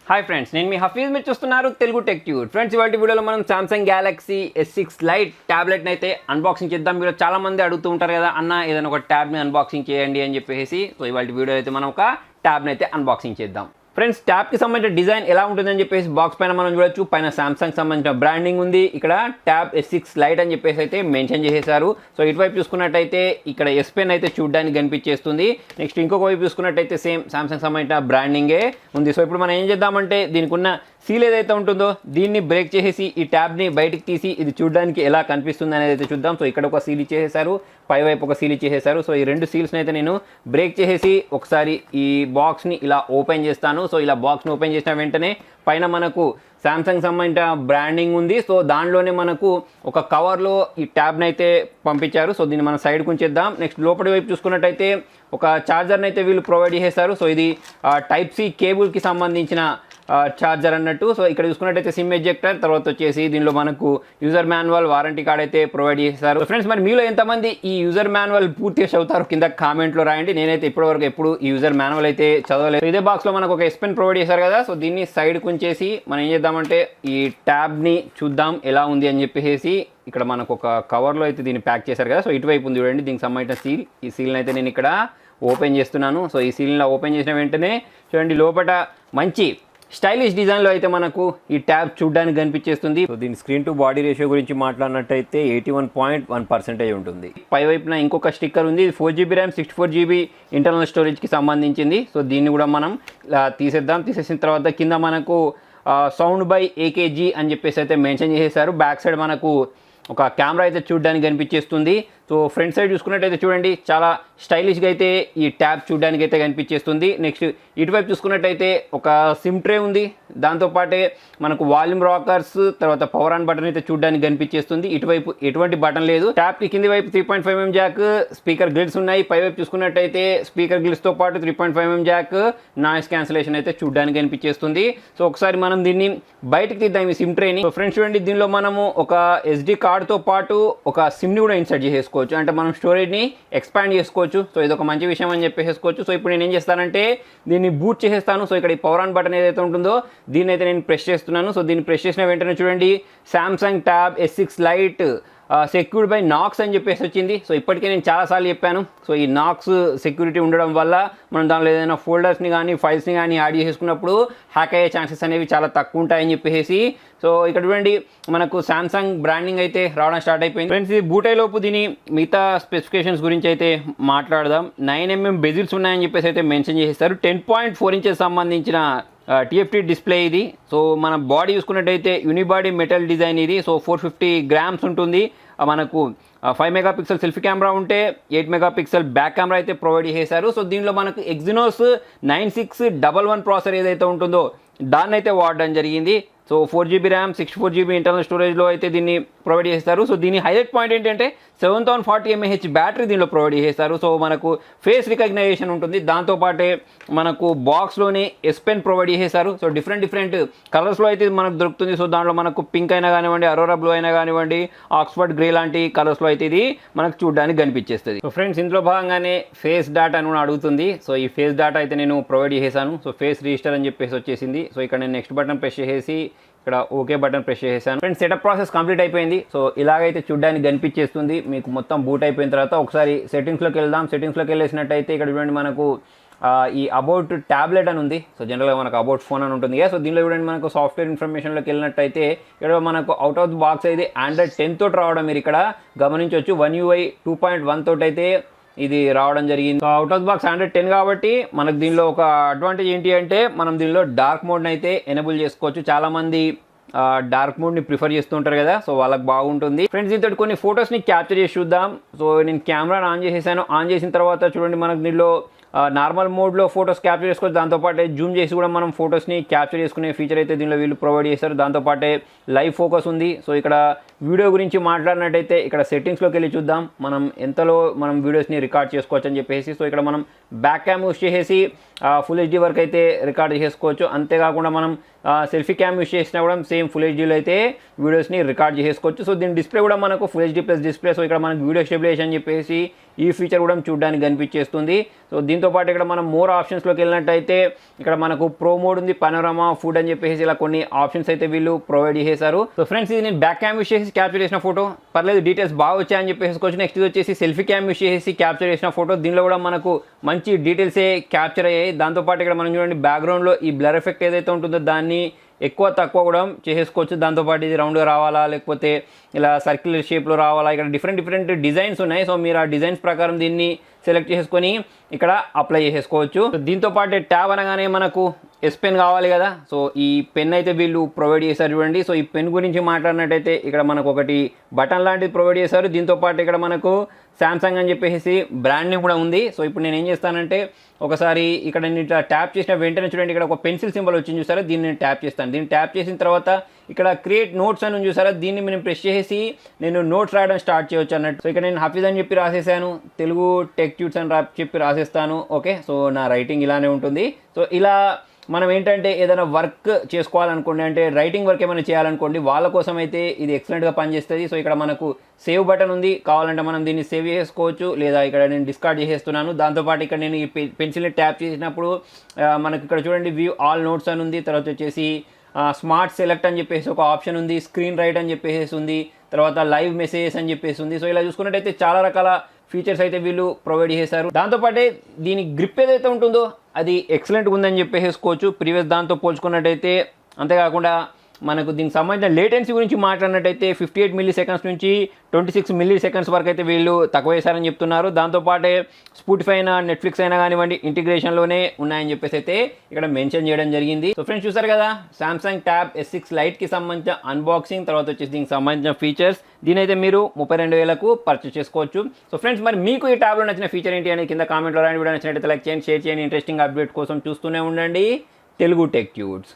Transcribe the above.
Hi friends, నేను మీ హఫీజ్. మీరు చూస్తున్నారు తెలుగు టెక్ ట్యూబ్. ఫ్రెండ్స్, ఇవాళ వీడియోలో మనం సామ్సంగ్ గ్యాలక్సీ S6 లైట్ ట్యాబ్లెట్ని అయితే అన్బాక్సింగ్ చేద్దాం. మీరు చాలా మంది అడుగుతూ ఉంటారు కదా, అన్న ఏదైనా ఒక ట్యాబ్ని అన్బాక్సింగ్ చేయండి అని చెప్పేసి. సో ఇవాళ వీడియో అయితే మనం ఒక ట్యాబ్ని అయితే అన్బాక్సింగ్ చేద్దాం. ఫ్రెండ్స్, ట్యాబ్కి సంబంధించిన డిజైన్ ఎలా ఉంటుందని చెప్పేసి బాక్స్ పైన మనం చూడొచ్చు. పైన సామ్సంగ్ సంబంధించిన బ్రాండింగ్ ఉంది. ఇక్కడ ట్యాబ్ S6 లైట్ అని చెప్పేసి అయితే మెన్షన్ చేసేసారు. సో ఇటువైపు చూసుకున్నట్టయితే ఇక్కడ S పెన్ అయితే చూడడానికి కనిపించేస్తుంది. నెక్స్ట్ ఇంకొక వైపు చూసుకున్నట్టయితే సేమ్ సామ్సంగ్ సంబంధించిన బ్రాండింగే ఉంది. సో ఇప్పుడు మనం ఏం చేద్దామంటే దీనికి ఉన్న సీల్ ఏదైతే ఉంటుందో దీన్ని బ్రేక్ చేసేసి ఈ ట్యాబ్ని బయటికి తీసి ఇది చూడడానికి ఎలా కనిపిస్తుంది అనేది అయితే చూద్దాం. సో ఇక్కడ ఒక సీల్ ఇచ్చేసేసారు, పైవైపు ఒక సీల్ ఇచ్చేసేసారు. సో ఈ రెండు సీల్స్ని అయితే నేను బ్రేక్ చేసేసి ఒకసారి ఈ బాక్స్ని ఇలా ఓపెన్ చేస్తాను. సో ఇలా బాక్స్ని ఓపెన్ చేసిన వెంటనే పైన మనకు సామ్సంగ్ సంబంధించిన బ్రాండింగ్ ఉంది. సో దానిలోనే మనకు ఒక కవర్లో ఈ ట్యాబ్ని అయితే పంపించారు. సో దీన్ని మనం సైడ్కి ఉంచేద్దాం. నెక్స్ట్ లోపలి వైపు చూసుకున్నట్టయితే ఒక ఛార్జర్ని అయితే వీళ్ళు ప్రొవైడ్ చేసేస్తారు. సో ఇది టైప్ సి కేబుల్కి సంబంధించిన ఛార్జర్ అన్నట్టు. సో ఇక్కడ చూసుకున్నట్టయితే సిమ్ ఎజెక్టర్, తర్వాత వచ్చేసి దీనిలో మనకు యూజర్ మాన్యువల్, వారంటీ కార్డ్ అయితే ప్రొవైడ్ చేశారు. ఫ్రెండ్స్, మరి మీలో ఎంతమంది ఈ యూజర్ మాన్యువల్ పూర్తిగా చదువుతారు కింద కామెంట్లో రాయండి. నేనైతే ఇప్పటివరకు ఎప్పుడు ఈ యూజర్ మాన్యువల్ అయితే చదవలేదు. ఇదే బాక్స్లో మనకు ఒక S పెన్ ప్రొవైడ్ చేశారు కదా. సో దీన్ని సైడ్కి ఉంచేసి మనం ఏం చేద్దామంటే ఈ ట్యాబ్ని చూద్దాం ఎలా ఉంది అని చెప్పేసి. ఇక్కడ మనకు ఒక కవర్లో అయితే దీన్ని ప్యాక్ చేశారు కదా. సో ఇటువైపు ఉంది చూడండి, దీనికి సంబంధించిన సీల్. ఈ సీల్ని అయితే నేను ఇక్కడ ఓపెన్ చేస్తున్నాను. సో ఈ సీల్ని ఓపెన్ చేసిన వెంటనే చూడండి లోపల మంచి స్టైలిష్ డిజైన్లో అయితే మనకు ఈ ట్యాబ్ చూడడానికి కనిపించేస్తుంది. సో దీని స్క్రీన్ టు బాడీ రేషియో గురించి మాట్లాడినట్టయితే 81.1% ఉంటుంది. పై వైపున ఇంకొక స్టిక్కర్ ఉంది. 4GB ర్యామ్, 64GB ఇంటర్నల్ స్టోరేజ్కి సంబంధించింది. సో దీన్ని కూడా మనం తీసేద్దాం. తీసేసిన తర్వాత కింద మనకు సౌండ్ బై AKG అని చెప్పేసి అయితే మెన్షన్ చేసేసారు. బ్యాక్ సైడ్ మనకు ఒక కెమెరా అయితే చూడడానికి కనిపించేస్తుంది. సో ఫ్రంట్ సైడ్ చూసుకున్నట్టయితే చూడండి చాలా స్టైలిష్గా అయితే ఈ ట్యాబ్ చూడడానికి అయితే కనిపించేస్తుంది. నెక్స్ట్ ఇటువైపు చూసుకున్నట్టయితే ఒక సిమ్ ట్రే ఉంది. దాంతోపాటే మనకు వాల్యూమ్ రాకర్స్, తర్వాత పవర్ ఆన్ బటన్ అయితే చూడడానికి కనిపించేస్తుంది. ఇటువైపు ఎటువంటి బటన్ లేదు. ట్యాబ్కి కింది వైపు 3.5mm జాక్, స్పీకర్ గ్రిల్స్ ఉన్నాయి. పైవైపు చూసుకున్నట్టయితే స్పీకర్ గ్రిల్స్తో పాటు 3.5mm జాక్, నాయిస్ క్యాన్సిలేషన్ అయితే చూడడానికి కనిపించేస్తుంది. సో ఒకసారి మనం దీన్ని బయటకు తీద్దాం ఈ సిమ్ ట్రేని. సో ఫ్రెండ్స్ చూడండి, దీనిలో మనము ఒక SD కార్డ్తో పాటు ఒక సిమ్ని కూడా ఇన్సర్ట్ చేసేసుకోవచ్చు. అంటే మనం స్టోరేజ్ని ఎక్స్పాండ్ చేసుకోవచ్చు. సో ఇది ఒక మంచి విషయం అని చెప్పేసుకోవచ్చు. సో ఇప్పుడు నేను ఏం చేస్తానంటే దీన్ని బూట్ చేసేస్తాను. సో ఇక్కడ ఈ పవర్ ఆన్ బటన్ ఏదైతే ఉంటుందో దీన్ని అయితే నేను ప్రెస్ చేస్తున్నాను. సో దీన్ని ప్రెస్ చేసిన వెంటనే చూడండి Samsung tab S6 Lite secured by Knox అని చెప్పేసి వచ్చింది. సో ఇప్పటికే నేను చాలాసార్లు చెప్పాను. సో ఈ నాక్స్ సెక్యూరిటీ ఉండడం వల్ల మనం దానిలో ఏదైనా ఫోల్డర్స్ని కానీ ఫైల్స్ని కానీ యాడ్ చేసుకున్నప్పుడు హ్యాక్ అయ్యే ఛాన్సెస్ అనేవి చాలా తక్కువ ఉంటాయని చెప్పేసి. సో ఇక్కడ చూడండి మనకు సామ్సంగ్ బ్రాండింగ్ అయితే రావడం స్టార్ట్ అయిపోయింది. ఫ్రెండ్స్, ఇది బూట్ అయ్యేలోపు దీని మిగతా స్పెసిఫికేషన్స్ గురించి అయితే మాట్లాడదాం. 9mm బెజిల్స్ ఉన్నాయని చెప్పేసి అయితే మెన్షన్ చేసేస్తారు. 10.4 ఇంచెస్ సంబంధించిన TFT డిస్ప్లే ఇది. సో మన బాడీ చూసుకున్నట్టయితే యూనిబాడీ మెటల్ డిజైన్ ఇది. సో 450 గ్రామ్స్ ఉంటుంది. మనకు 5 మెగాపిక్సెల్ సెల్ఫీ కెమెరా ఉంటే 8 మెగాపిక్సెల్ బ్యాక్ కెమెరా అయితే ప్రొవైడ్ చేశారు. సో దీనిలో మనకు ఎగ్జినోస్ 9611 ప్రాసెసర్ ఏదైతే ఉంటుందో దాన్ని అయితే వాడడం జరిగింది. So 4GB RAM, 64GB internal స్టోరేజ్లో అయితే దీన్ని ప్రొవైడ్ చేస్తారు. సో దీని హైలైట్ పాయింట్ ఏంటంటే 7040 mAh బ్యాటరీ దీనిలో ప్రొవైడ్ చేస్తారు. సో మనకు ఫేస్ రికగ్నైజేషన్ ఉంటుంది. దాంతోపాటే మనకు బాక్స్లోనే S పెన్ ప్రొవైడ్ చేశారు. సో డిఫరెంట్ కలర్స్లో అయితే మనకు దొరుకుతుంది. సో దాంట్లో మనకు పింక్ అయినా కానివ్వండి, అరోరా బ్లూ అయినా కానివ్వండి, ఆక్స్ఫర్డ్ గ్రే లాంటి కలర్స్లో అయితే ఇది మనకు చూడడానికి కనిపించేస్తుంది. సో ఫ్రెండ్స్, ఇందులో భాగంగానే ఫేస్ డేటా అని అడుగుతుంది. సో ఈ ఫేస్ డేటా అయితే నేను ప్రొవైడ్ చేశాను. సో ఫేస్ రిజిస్టర్ అని చెప్పేసి వచ్చేసింది. సో ఇక్కడ నేను నెక్స్ట్ బటన్ ప్రెస్ చేసి ఇక్కడ ఓకే బటన్ ప్రెస్ చేశాను. ఫ్రెండ్స్, సెటప్ ప్రాసెస్ కంప్లీట్ అయిపోయింది. సో ఇలాగైతే చూడడానికి కనిపించేస్తుంది. మీకు మొత్తం బూట్ అయిపోయిన తర్వాత ఒకసారి సెట్టింగ్స్లోకి వెళ్దాం. సెట్టింగ్స్లోకి వెళ్ళేసినట్టయితే ఇక్కడ చూడండి మనకు ఈ అబౌట్ ట్యాబ్లెట్ అని ఉంది. సో జనరల్గా మనకు అబౌట్ ఫోన్ అని ఉంటుంది. సో దీనిలో చూడండి మనకు సాఫ్ట్వేర్ ఇన్ఫర్మేషన్లోకి వెళ్ళినట్టయితే ఇక్కడ మనకు అవుట్ ఆఫ్ ది బాక్స్ అయితే Android 10 తోటి రావడం మీరు ఇక్కడ గమనించవచ్చు. One UI 2.1 తోటి అయితే ఇది రావడం జరిగింది. So out of the box Android 10 కాబట్టి మనకు దీనిలో ఒక అడ్వాంటేజ్ ఏంటి అంటే మనం దీనిలో డార్క్ మోడ్ని అయితే ఎనేబుల్ చేసుకోవచ్చు. చాలామంది డార్క్ మోడ్ని ప్రిఫర్ చేస్తూ ఉంటారు కదా. సో వాళ్ళకి బాగుంటుంది. ఫ్రెండ్స్, దీంతో కొన్ని ఫొటోస్ని క్యాప్చర్ చేసి చూద్దాం. సో నేను కెమెరాని ఆన్ చేసేసాను. ఆన్ చేసిన తర్వాత చూడండి మనకు దీనిలో నార్మల్ మోడ్లో ఫొటోస్ క్యాప్చర్ చేసుకోవచ్చు. దాంతోపాటే జూమ్ చేసి కూడా మనం ఫొటోస్ని క్యాప్చర్ చేసుకునే ఫీచర్ అయితే దీనిలో వీళ్ళు ప్రొవైడ్ చేస్తారు. దాంతోపాటే లైవ్ ఫోకస్ ఉంది. సో ఇక్కడ వీడియో గురించి మాట్లాడినట్టయితే ఇక్కడ సెట్టింగ్స్లోకి వెళ్ళి చూద్దాం మనం ఎంతలో మనం వీడియోస్ని రికార్డ్ చేసుకోవచ్చు అని చెప్పేసి. సో ఇక్కడ మనం బ్యాక్ క్యామ్ యూస్ చేసేసి ఫుల్ హెచ్డీ వరకు అయితే రికార్డ్ చేసుకోవచ్చు. అంతేకాకుండా మనం సెల్ఫీ క్యామ్ యూస్ చేసినా కూడా సేమ్ ఫుల్ హెచ్డీలో అయితే వీడియోస్ని రికార్డ్ చేసుకోవచ్చు. సో దీని డిస్ప్లే కూడా మనకు full HD plus display. So ఇక్కడ మనకు వీడియో స్టెబిలైజేషన్ అని చెప్పేసి ఈ ఫీచర్ కూడా చూడడానికి కనిపించేస్తుంది. సో దీంతో దీంతోపాటు ఇక్కడ మనం మోర్ ఆప్షన్స్లోకి వెళ్ళినట్టయితే ఇక్కడ మనకు ప్రో మోడ్ ఉంది, పనోరమా, ఫుడ్ అని చెప్పేసి ఇలా కొన్ని ఆప్షన్స్ అయితే వీళ్ళు ప్రొవైడ్ చేశారు. సో ఫ్రెండ్స్ ఇది నేను బ్యాక్ క్యామ్ యూస్ చేసి క్యాప్చర్ చేసిన ఫోటో, పర్లేదు డీటెయిల్స్ బాగా వచ్చాయని చెప్పేసుకోవచ్చు. నెక్స్ట్ ఇది వచ్చేసి సెల్ఫీ క్యామ్ యూస్ చేసి క్యాప్చర్ చేసిన ఫోటో, దీనిలో కూడా మనకు మంచి డీటెయిల్సే క్యాప్చర్ అయ్యాయి. దాంతోపాటు ఇక్కడ మనం చూడండి బ్యాక్గ్రౌండ్లో ఈ బ్లర్ ఎఫెక్ట్ ఏదైతే ఉంటుందో దాన్ని ఎక్కువ తక్కువ కూడా చేసేసుకోవచ్చు. దాంతోపాటు ఇది రౌండ్గా రావాలా లేకపోతే ఇలా సర్క్యులర్ షేప్లో రావాలా, ఇక్కడ డిఫరెంట్ డిజైన్స్ ఉన్నాయి. సో మీరు ఆ డిజైన్స్ ప్రకారం దీన్ని సెలెక్ట్ చేసుకొని ఇక్కడ అప్లై చేసేసుకోవచ్చు. దీంతో పాటు ట్యాబ్ అనగానే మనకు ఎస్ పెన్ కావాలి కదా, సో ఈ పెన్ అయితే వీళ్ళు ప్రొవైడ్ చేశారు చూడండి. సో ఈ పెన్ గురించి మాట్లాడినట్టయితే ఇక్కడ మనకు ఒకటి బటన్ లాంటిది ప్రొవైడ్ చేశారు. దీంతో పాటు ఇక్కడ మనకు శాంసంగ్ అని చెప్పేసి బ్రాండ్ నేమ్ కూడా ఉంది. సో ఇప్పుడు నేను ఏం చేస్తానంటే ఒకసారి ఇక్కడ నేను ఇట్లా ట్యాప్ చేసిన వెంటనే చూడండి ఇక్కడ ఒక పెన్సిల్ సింబల్ వచ్చింది చూసారా, దీన్ని నేను ట్యాప్ చేస్తాను. దీన్ని ట్యాప్ చేసిన తర్వాత ఇక్కడ క్రియేట్ నోట్స్ అని చూసారా, దీన్ని మనం ప్రెస్ చేసి నేను నోట్స్ రాయడం స్టార్ట్ చేయొచ్చు అన్నట్టు. సో ఇక్కడ నేను హఫీజ్ అని చెప్పి రాసేసాను, తెలుగు టెక్ ట్యూట్స్ అని చెప్పి రాసేస్తాను. ఓకే, సో నా రైటింగ్ ఇలానే ఉంటుంది. సో ఇలా మనం ఏంటంటే ఏదైనా వర్క్ చేసుకోవాలనుకోండి, అంటే రైటింగ్ వర్క్ ఏమైనా చేయాలనుకోండి, వాళ్ళ కోసం అయితే ఇది ఎక్సలెంట్గా పనిచేస్తుంది. సో ఇక్కడ మనకు సేవ్ బటన్ ఉంది, కావాలంటే మనం దీన్ని సేవ్ చేసుకోవచ్చు, లేదా ఇక్కడ నేను డిస్కార్డ్ చేసేస్తున్నాను. దాంతోపాటు ఇక్కడ నేను ఈ పెన్సిల్ని ట్యాప్ చేసినప్పుడు మనకి ఇక్కడ చూడండి వ్యూ ఆల్ నోట్స్ అని ఉంది, తర్వాత వచ్చేసి స్మార్ట్ సెలెక్ట్ అని చెప్పేసి ఒక ఆప్షన్ ఉంది, స్క్రీన్ రైట్ అని చెప్పేసి ఉంది, తర్వాత లైవ్ మెసేజెస్ అని చెప్పేసి ఉంది. సో ఇలా చూసుకున్నట్టయితే చాలా రకాల ఫీచర్స్ అయితే వీళ్ళు ప్రొవైడ్ చేశారు. దాంతోపాటే దీని గ్రిప్ ఏదైతే ఉంటుందో అది ఎక్సలెంట్గా ఉందని చెప్పేసుకోవచ్చు ప్రీవియస్ దాంతో పోల్చుకున్నట్టయితే. అంతేకాకుండా మనకు దీనికి సంబంధించిన లేటెన్సీ గురించి మాట్లాడినట్టయితే 58 మిల్లీ సెకండ్స్ నుంచి 26 మిల్లీ సెకండ్స్ వరకు అయితే వీళ్ళు తక్కువ వేశారని చెప్తున్నారు. దాంతోపాటే స్పాటిఫై అయినా నెట్ఫ్లిక్స్ అయినా కానివ్వండి ఇంటిగ్రేషన్లోనే ఉన్నాయని చెప్పేసి అయితే ఇక్కడ మెన్షన్ చేయడం జరిగింది. సో ఫ్రెండ్స్ చూసారు కదా సామ్సంగ్ ట్యాబ్ S6 లైట్కి సంబంధించిన అన్బాక్సింగ్, తర్వాత వచ్చేసి దీనికి సంబంధించిన ఫీచర్స్. దీనైతే మీరు 32,000కు పర్చేస్ చేసుకోవచ్చు. సో ఫ్రెండ్స్ మరి మీకు ఈ ట్యాబ్లో నచ్చిన ఫీచర్ ఏంటి అని కింద కామెంట్లో రాయండి. వీడియో నచ్చినట్లయితే లైక్ చేయండి, షేర్ చేయండి. ఇంట్రెస్టింగ్ అప్డేట్ కోసం చూస్తూనే ఉండండి తెలుగు టెక్ ట్యూట్స్.